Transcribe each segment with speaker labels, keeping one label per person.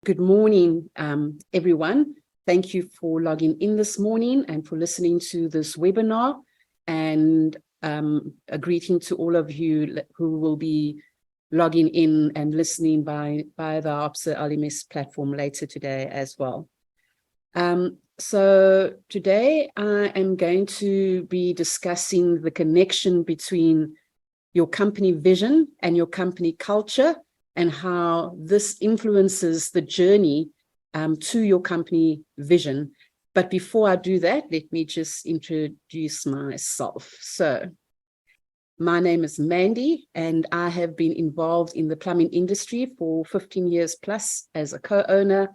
Speaker 1: Good morning, everyone. Thank you for logging in this morning and for listening to this webinar, and a greeting to all of you who will be logging in and listening by the APSA LMS platform later today as well. So today I am going to be discussing the connection between your company vision and your company culture, and how this influences the journey to your company vision. But before I do that, let me just introduce myself. So my name is Mandy, and I have been involved in the plumbing industry for 15 years plus as a co-owner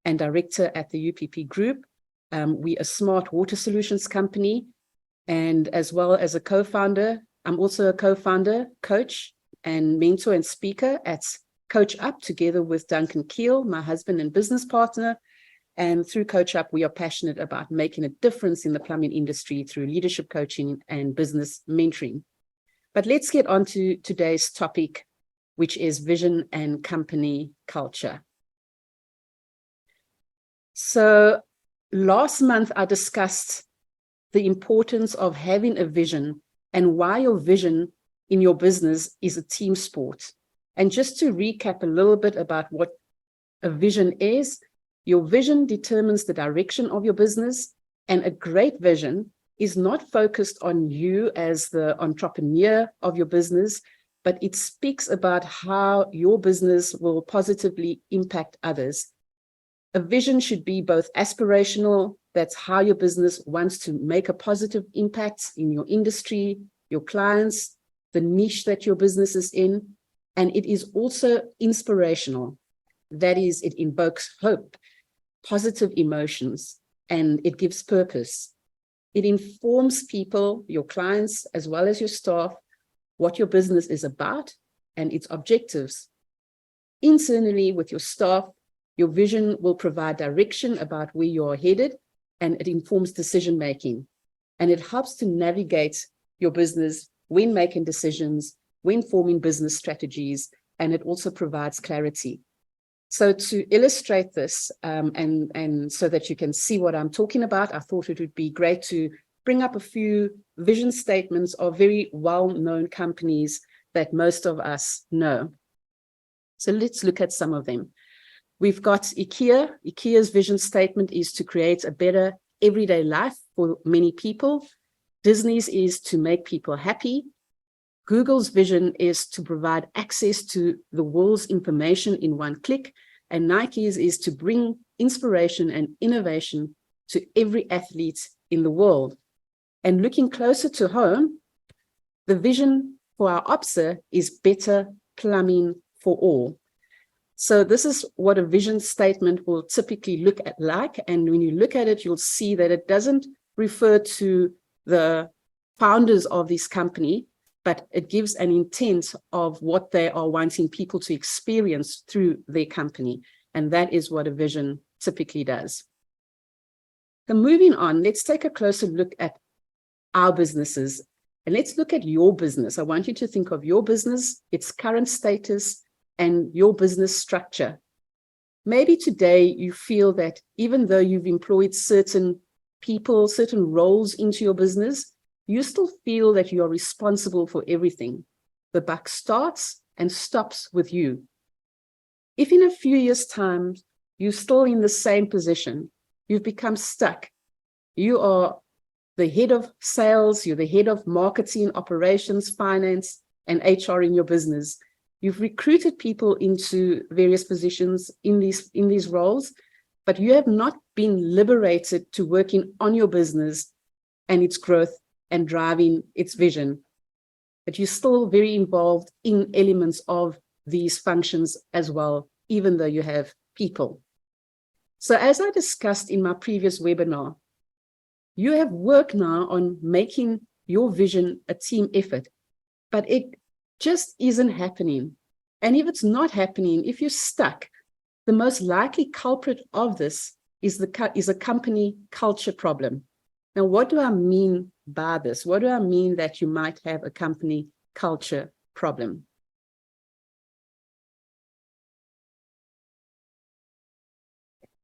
Speaker 1: and director at the UPP Group. We're a smart water solutions company, and as well as a co-founder, I'm also a co-founder, coach, and mentor and speaker at Coach Up, together with Duncan Keel, my husband and business partner. And through Coach Up, we are passionate about making a difference in the plumbing industry through leadership coaching and business mentoring. But let's get on to today's topic, which is vision and company culture. So last month, I discussed the importance of having a vision and why your vision in your business is a team sport. And just to recap a little bit about what a vision is, your vision determines the direction of your business, and a great vision is not focused on you as the entrepreneur of your business, but it speaks about how your business will positively impact others. A vision should be both aspirational, that's how your business wants to make a positive impact in your industry, your clients, the niche that your business is in. And it is also inspirational. That is, it invokes hope, positive emotions, and it gives purpose. It informs people, your clients, as well as your staff, what your business is about and its objectives. Internally, with your staff, your vision will provide direction about where you are headed, and it informs decision-making. And it helps to navigate your business when making decisions, when forming business strategies, and it also provides clarity. So to illustrate this, and so that you can see what I'm talking about, I thought it would be great to bring up a few vision statements of very well-known companies that most of us know. So let's look at some of them. We've got IKEA. IKEA's vision statement is to create a better everyday life for many people. Disney's is to make people happy. Google's vision is to provide access to the world's information in one click, and Nike's is to bring inspiration and innovation to every athlete in the world. And looking closer to home, the vision for our APSA is better plumbing for all. So this is what a vision statement will typically look at like, and when you look at it, you'll see that it doesn't refer to the founders of this company, but it gives an intent of what they are wanting people to experience through their company. And that is what a vision typically does. So moving on, let's take a closer look at our businesses. And let's look at your business. I want you to think of your business, its current status, and your business structure. Maybe today you feel that even though you've employed certain people, certain roles into your business, you still feel that you are responsible for everything. The buck starts and stops with you. If in a few years' time, you're still in the same position, you've become stuck, you are the head of sales, you're the head of marketing, operations, finance, and HR in your business. You've recruited people into various positions in these roles, but you have not been liberated to working on your business and its growth and driving its vision. But you're still very involved in elements of these functions as well, even though you have people. So as I discussed in my previous webinar, you have worked now on making your vision a team effort, but it just isn't happening. And if it's not happening, if you're stuck, the most likely culprit of this is a company culture problem. Now, what do I mean by this? What do I mean that you might have a company culture problem?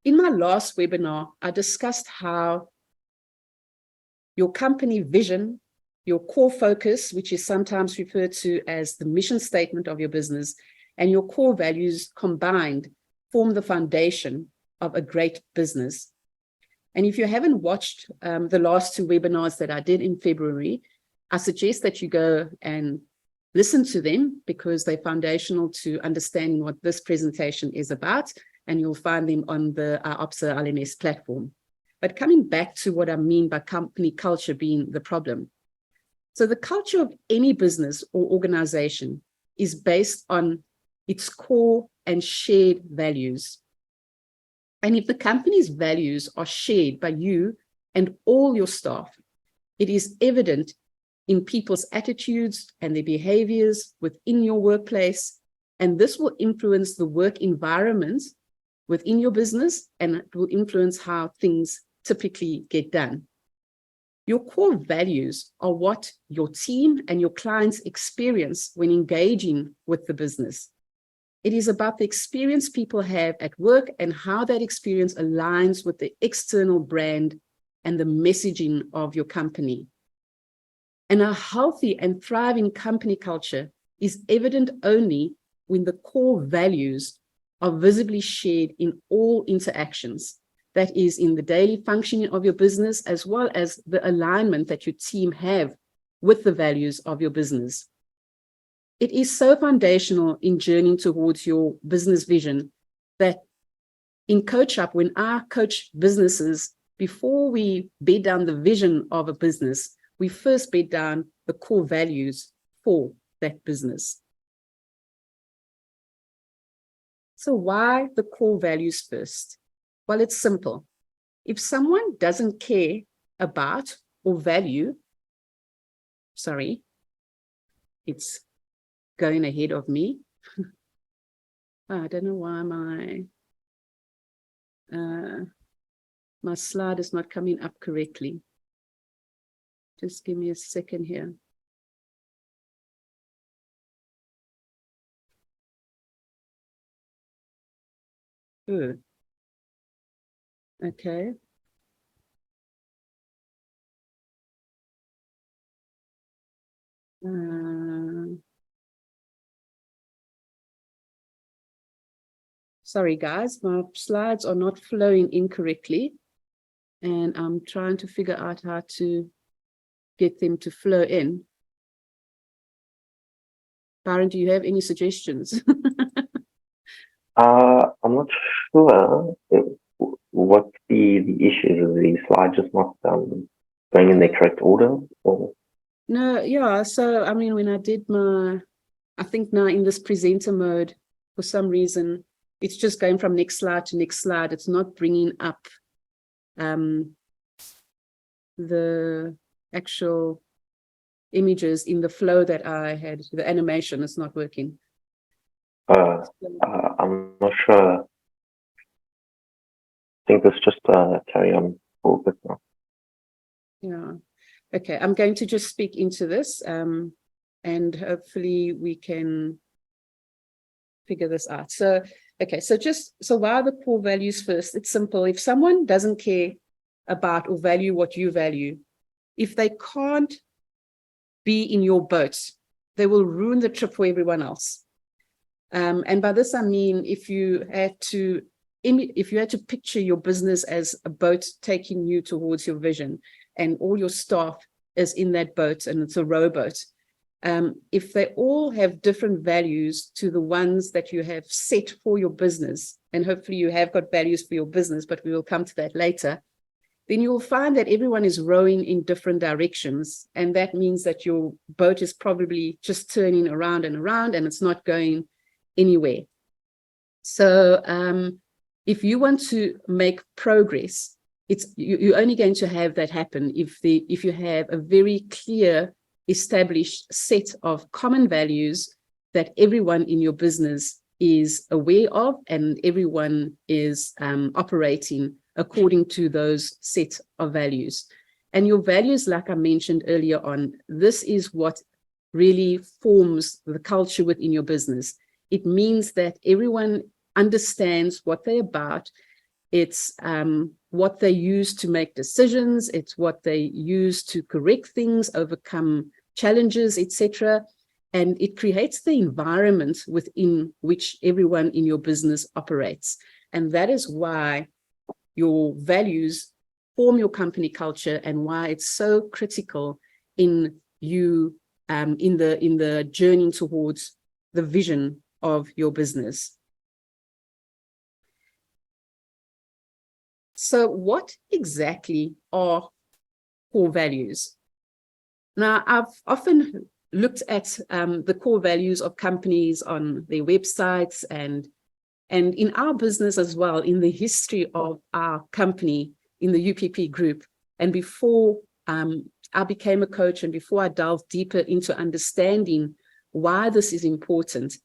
Speaker 1: In my last webinar, I discussed how your company vision, your core focus, which is sometimes referred to as the mission statement of your business, and your core values combined form the foundation of a great business. And if you haven't watched the last two webinars that I did in February, I suggest that you go and listen to them because they're foundational to understanding what this presentation is about, and you'll find them on the APSA LMS platform. But coming back to what I mean by company culture being the problem. So the culture of any business or organization is based on its core and shared values. And if the company's values are shared by you and all your staff, it is evident in people's attitudes and their behaviors within your workplace, and this will influence the work environment within your business, and it will influence how things typically get done. Your core values are what your team and your clients experience when engaging with the business. It is about the experience people have at work and how that experience aligns with the external brand and the messaging of your company. And a healthy and thriving company culture is evident only when the core values are visibly shared in all interactions. That is in the daily functioning of your business, as well as the alignment that your team have with the values of your business. It is so foundational in journeying towards your business vision that in Coach Up, when I coach businesses, before we bed down the vision of a business, we first bed down the core values for that business. So why the core values first? Well, it's simple. If someone doesn't care about or value, it's going ahead of me. I don't know why my slide is not coming up correctly. Just give me a second here. Good. Okay. Sorry, guys, my slides are not flowing incorrectly, and I'm trying to figure out how to get them to flow in. Byron, do you have any suggestions?
Speaker 2: I'm not sure what the issue is. The slide just not going in the correct order? Or?
Speaker 1: No, yeah. So, I mean, when I did I think now in this presenter mode, for some reason, it's just going from next slide to next slide. It's not bringing up the actual images in the flow that I had. The animation is not working.
Speaker 2: I'm not sure. I think let's just carry on a little bit now.
Speaker 1: Yeah. Okay, I'm going to just speak into this and hopefully we can figure this out. So, okay, so why the core values first? It's simple. If someone doesn't care about or value what you value, if they can't be in your boat, they will ruin the trip for everyone else. And by this, I mean, if you had to picture your business as a boat taking you towards your vision, and all your staff is in that boat and it's a rowboat, if they all have different values to the ones that you have set for your business, and hopefully you have got values for your business, but we will come to that later, then you will find that everyone is rowing in different directions. And that means that your boat is probably just turning around and around and it's not going anywhere. So if you want to make progress, you're only going to have that happen if you have a very clear, established set of common values that everyone in your business is aware of, and everyone is operating according to those set of values. And your values, like I mentioned earlier on, this is what really forms the culture within your business. It means that everyone understands what they're about. It's what they use to make decisions. It's what they use to correct things, overcome challenges, etc. And it creates the environment within which everyone in your business operates. And that is why your values form your company culture, and why it's so critical in you in the journey towards the vision of your business. So what exactly are core values? Now, I've often looked at the core values of companies on their websites, and in our business as well, in the history of our company, in the UPP group. And before I became a coach, and before I delved deeper into understanding why this is important,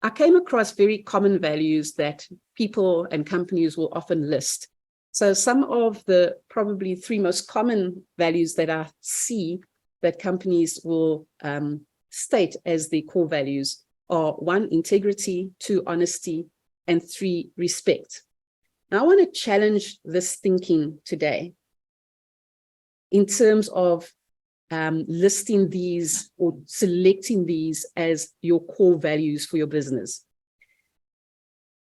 Speaker 1: I came across very common values that people and companies will often list. So some of the probably 3 most common values that I see that companies will state as their core values are 1, integrity, 2, honesty, and 3, respect. Now, I want to challenge this thinking today in terms of listing these or selecting these as your core values for your business.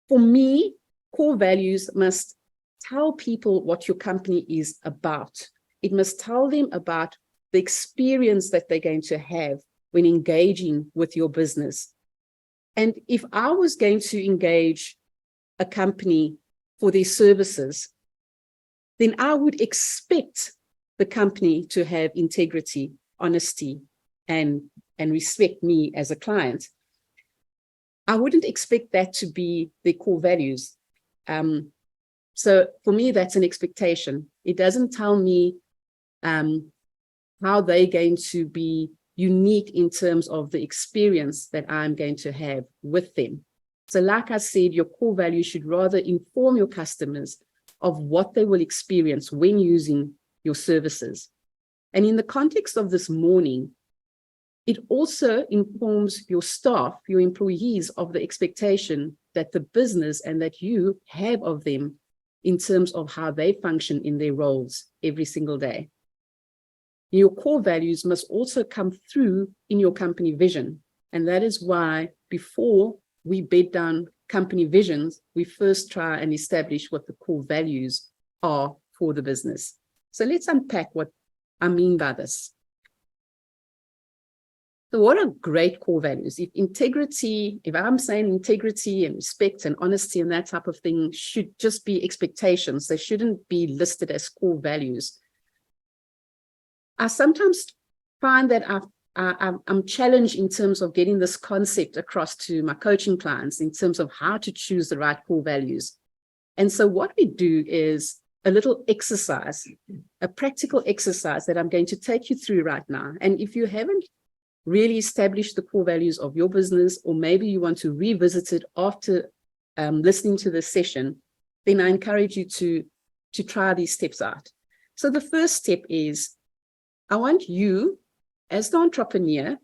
Speaker 1: For me, core values must tell people what your company is about. It must tell them about the experience that they're going to have when engaging with your business. And if I was going to engage a company for their services, then I would expect the company to have integrity, honesty, and respect me as a client. I wouldn't expect that to be their core values. So for me, that's an expectation. It doesn't tell me how they're going to be unique in terms of the experience that I'm going to have with them. So like I said, your core values should rather inform your customers of what they will experience when using your services. And in the context of this morning, it also informs your staff, your employees, of the expectation that the business and that you have of them in terms of how they function in their roles every single day. Your core values must also come through in your company vision. And that is why before we bed down company visions, we first try and establish what the core values are for the business. So let's unpack what I mean by this. So what are great core values? If I'm saying integrity and respect and honesty and that type of thing should just be expectations, they shouldn't be listed as core values. I sometimes find that I'm challenged in terms of getting this concept across to my coaching clients in terms of how to choose the right core values. And so what we do is a little exercise, a practical exercise that I'm going to take you through right now. And if you haven't really established the core values of your business, or maybe you want to revisit it after listening to this session, then I encourage you to try these steps out. So the first step is, I want you as the entrepreneur,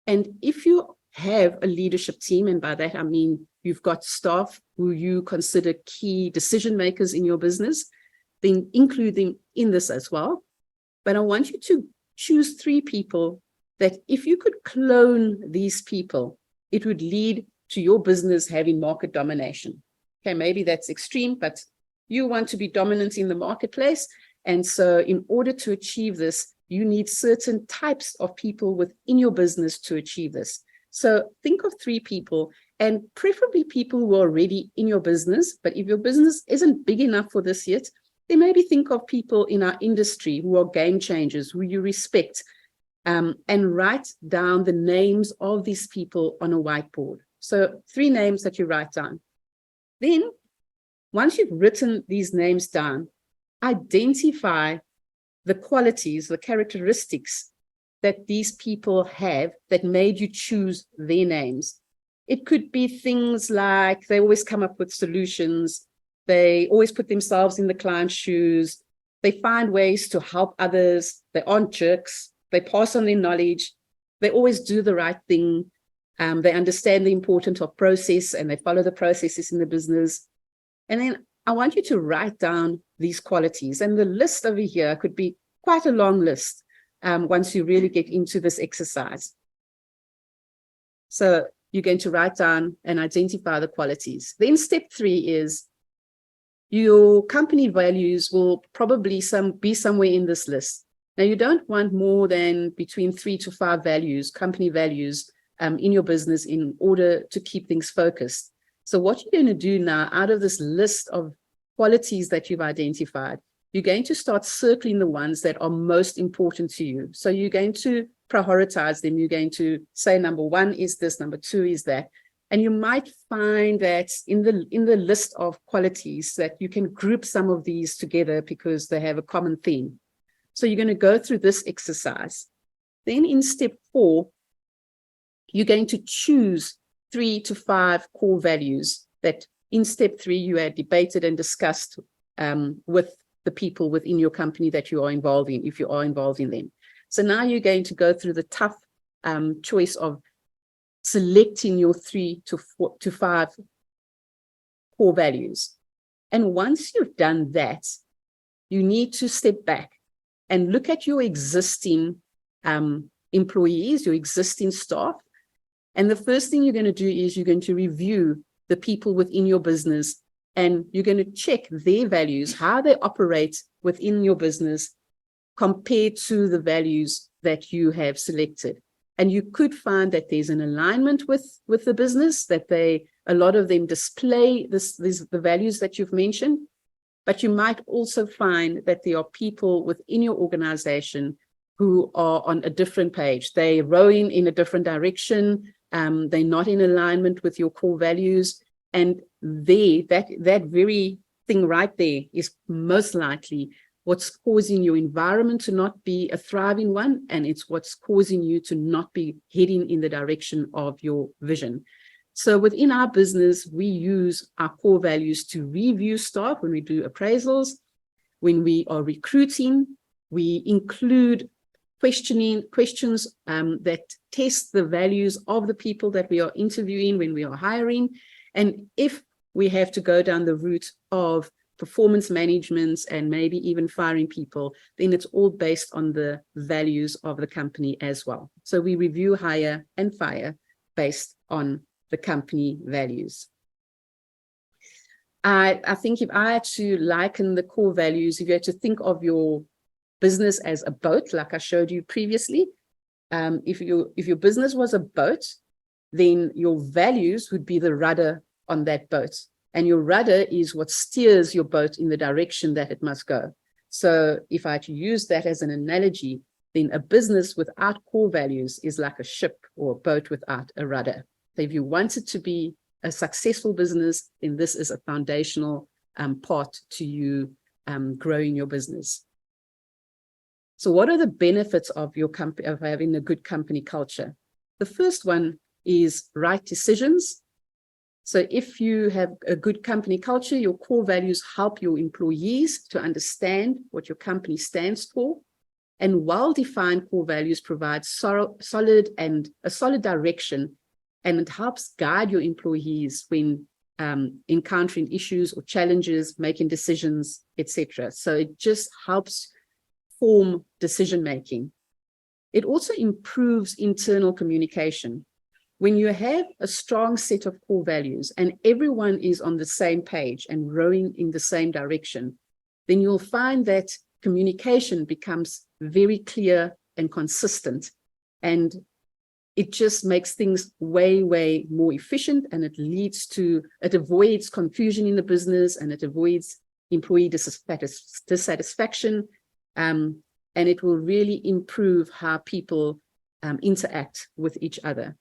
Speaker 1: and if you have a leadership team, and by that I mean you've got staff who you consider key decision makers in your business, then include them in this as well. But I want you to choose 3 people that if you could clone these people, it would lead to your business having market domination. Okay, maybe that's extreme, but you want to be dominant in the marketplace. And so in order to achieve this, you need certain types of people within your business to achieve this. So think of 3 people, and preferably people who are already in your business. But if your business isn't big enough for this yet, then maybe think of people in our industry who are game changers, who you respect, and write down the names of these people on a whiteboard. So 3 names that you write down. Then, once you've written these names down, identify the qualities, the characteristics that these people have that made you choose their names. It could be things like they always come up with solutions, they always put themselves in the client's shoes, they find ways to help others, they aren't jerks, they pass on their knowledge, they always do the right thing, they understand the importance of process and they follow the processes in the business. And then I want you to write down these qualities. And the list over here could be quite a long list once you really get into this exercise. So you're going to write down and identify the qualities. Then step 3 is your company values will probably be somewhere in this list. Now, you don't want more than between 3 to 5 values, company values, in your business in order to keep things focused. So what you're going to do now, out of this list of qualities that you've identified, you're going to start circling the ones that are most important to you. So you're going to prioritize them. You're going to say, number 1 is this, number 2 is that. And you might find that in the list of qualities that you can group some of these together because they have a common theme. So you're going to go through this exercise. Then in step 4, you're going to choose 3 to 5 core values that in step 3 you had debated and discussed with the people within your company that you are involved in, if you are involved in them. So now you're going to go through the tough choice of selecting your 3 to 5 core values. And once you've done that, you need to step back and look at your existing employees, your existing staff. And the first thing you're going to do is you're going to review the people within your business, and you're going to check their values, how they operate within your business compared to the values that you have selected. And you could find that there's an alignment with the business, that a lot of them display the values that you've mentioned. But you might also find that there are people within your organization who are on a different page. They're rowing in a different direction. They're not in alignment with your core values. And that very thing right there is most likely what's causing your environment to not be a thriving one, and it's what's causing you to not be heading in the direction of your vision. So within our business, we use our core values to review staff when we do appraisals. When we are recruiting, we include questions that test the values of the people that we are interviewing when we are hiring. And if we have to go down the route of performance management and maybe even firing people, then it's all based on the values of the company as well. So we review, hire, and fire based on the company values. I think if I had to liken the core values, if you had to think of your business as a boat, like I showed you previously, if your business was a boat, then your values would be the rudder on that boat. And your rudder is what steers your boat in the direction that it must go. So if I had to use that as an analogy, then a business without core values is like a ship or a boat without a rudder. So if you want it to be a successful business, then this is a foundational part to you growing your business. So what are the benefits of your company, of having a good company culture? The first one is right decisions. So if you have a good company culture, your core values help your employees to understand what your company stands for. And well-defined core values provide solid direction, and it helps guide your employees when encountering issues or challenges, making decisions, etc. So it just helps form decision-making. It also improves internal communication. When you have a strong set of core values and everyone is on the same page and rowing in the same direction, then you'll find that communication becomes very clear and consistent. And it just makes things way, way more efficient, and it avoids confusion in the business, and it avoids employee dissatisfaction. And it will really improve how people interact with each other.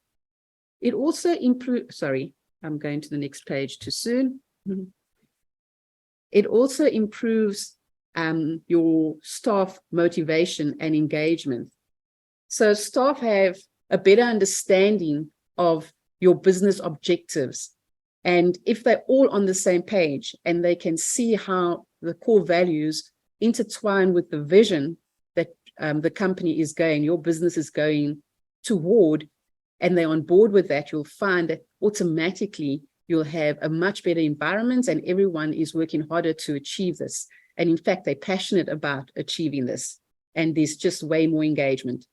Speaker 1: It also improves, sorry, I'm going to the next page too soon. It also improves your staff motivation and engagement. So staff have a better understanding of your business objectives. And if they're all on the same page and they can see how the core values intertwine with the vision that the company is going, your business is going toward, and they're on board with that, you'll find that automatically you'll have a much better environment, and everyone is working harder to achieve this. And in fact, they're passionate about achieving this, and there's just way more engagement.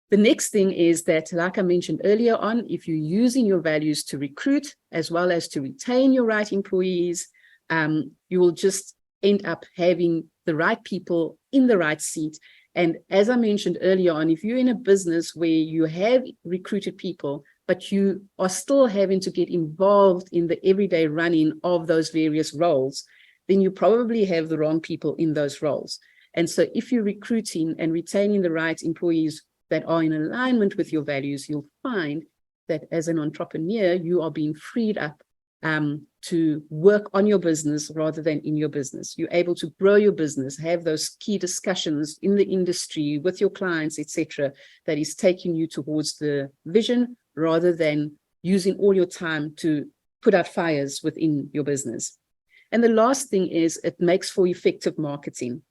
Speaker 1: The next thing is that, like I mentioned earlier on, if you're using your values to recruit as well as to retain your right employees, you will just end up having the right people in the right seat. And as I mentioned earlier on, if you're in a business where you have recruited people, but you are still having to get involved in the everyday running of those various roles, then you probably have the wrong people in those roles. And so if you're recruiting and retaining the right employees that are in alignment with your values, you'll find that as an entrepreneur, you are being freed up to work on your business rather than in your business. You're able to grow your business, have those key discussions in the industry with your clients, etc., that is taking you towards the vision rather than using all your time to put out fires within your business. And the last thing is it makes for effective marketing.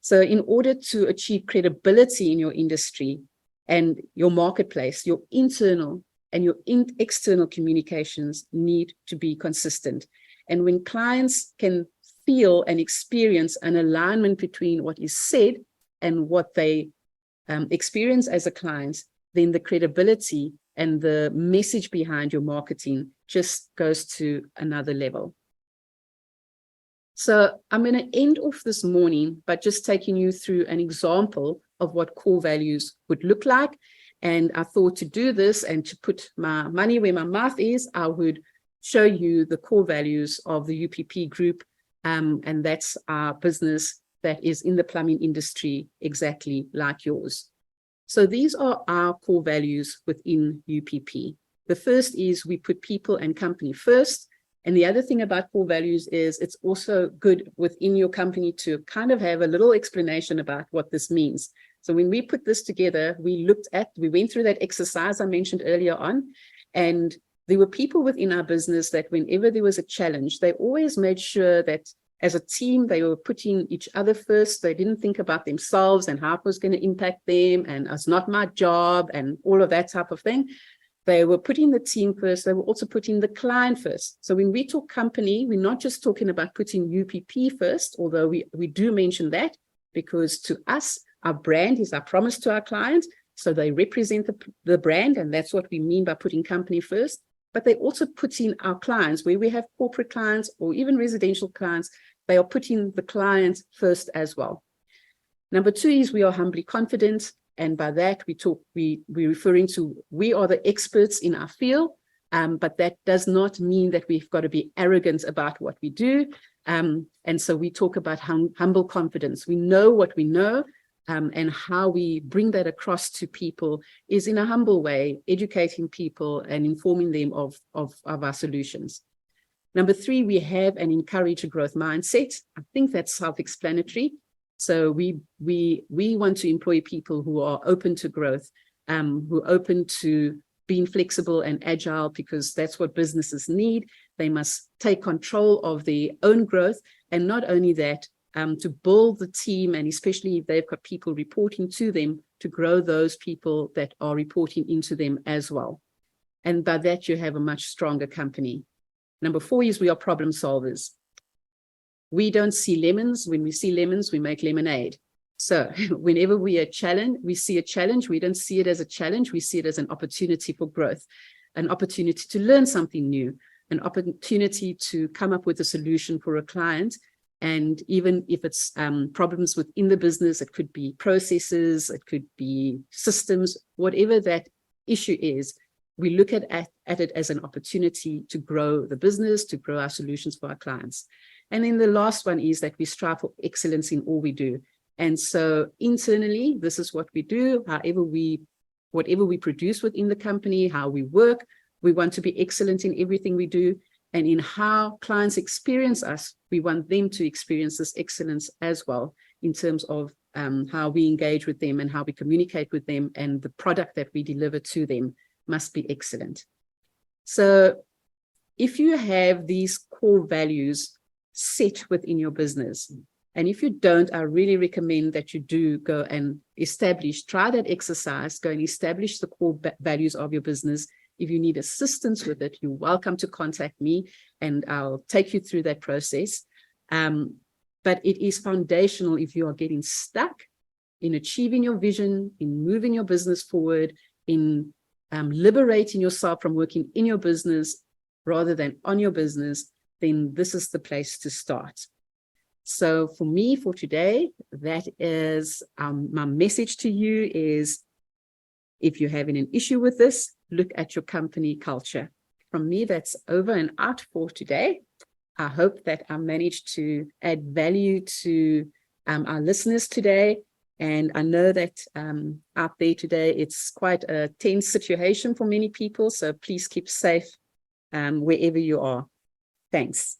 Speaker 1: So in order to achieve credibility in your industry and your marketplace, your internal and your external communications need to be consistent. And when clients can feel and experience an alignment between what is said and what they experience as a client, then the credibility and the message behind your marketing just goes to another level. So I'm going to end off this morning by just taking you through an example of what core values would look like. And I thought to do this and to put my money where my mouth is, I would show you the core values of the UPP group. And that's our business that is in the plumbing industry, exactly like yours. So these are our core values within UPP. The first is we put people and company first. And the other thing about core values is it's also good within your company to kind of have a little explanation about what this means. So when we put this together, we went through that exercise I mentioned earlier on, and there were people within our business that whenever there was a challenge, they always made sure that as a team, they were putting each other first. They didn't think about themselves and how it was going to impact them, and it's not my job and all of that type of thing. They were putting the team first. They were also putting the client first. So when we talk company, we're not just talking about putting UPP first, although we do mention that, because to us, our brand is our promise to our clients. So they represent the brand, and that's what we mean by putting company first. But they also put in our clients, where we have corporate clients or even residential clients, they are putting the client first as well. Number two is we are humbly confident. And by that, we're referring to we are the experts in our field, but that does not mean that we've got to be arrogant about what we do. And so we talk about humble confidence. We know what we know, and how we bring that across to people is in a humble way, educating people and informing them of our solutions. Number three, we have and encourage a growth mindset. I think that's self-explanatory. So we want to employ people who are open to growth, who are open to being flexible and agile, because that's what businesses need. They must take control of their own growth, and not only that, to build the team, and especially if they've got people reporting to them, to grow those people that are reporting into them as well. And by that, you have a much stronger company. Number four is we are problem solvers. We don't see lemons. When we see lemons, we make lemonade. So whenever we see a challenge, we don't see it as a challenge. We see it as an opportunity for growth, an opportunity to learn something new, an opportunity to come up with a solution for a client. And even if it's problems within the business, it could be processes, it could be systems, whatever that issue is, we look at it as an opportunity to grow the business, to grow our solutions for our clients. And then the last one is that we strive for excellence in all we do. And so internally, this is what we do. Whatever we produce within the company, how we work, we want to be excellent in everything we do. And in how clients experience us, we want them to experience this excellence as well, in terms of how we engage with them and how we communicate with them, and the product that we deliver to them must be excellent. So if you have these core values set within your business, and if you don't, I really recommend that you do go and try that exercise, go and establish the core values of your business, If you need assistance with it, you're welcome to contact me and I'll take you through that process. But it is foundational if you are getting stuck in achieving your vision, in moving your business forward, in liberating yourself from working in your business rather than on your business, then this is the place to start. So for me, for today, that is my message to you is, if you're having an issue with this, look at your company culture. From me, that's over and out for today. I hope that I managed to add value to our listeners today. And I know that out there today, it's quite a tense situation for many people. So please keep safe wherever you are. Thanks.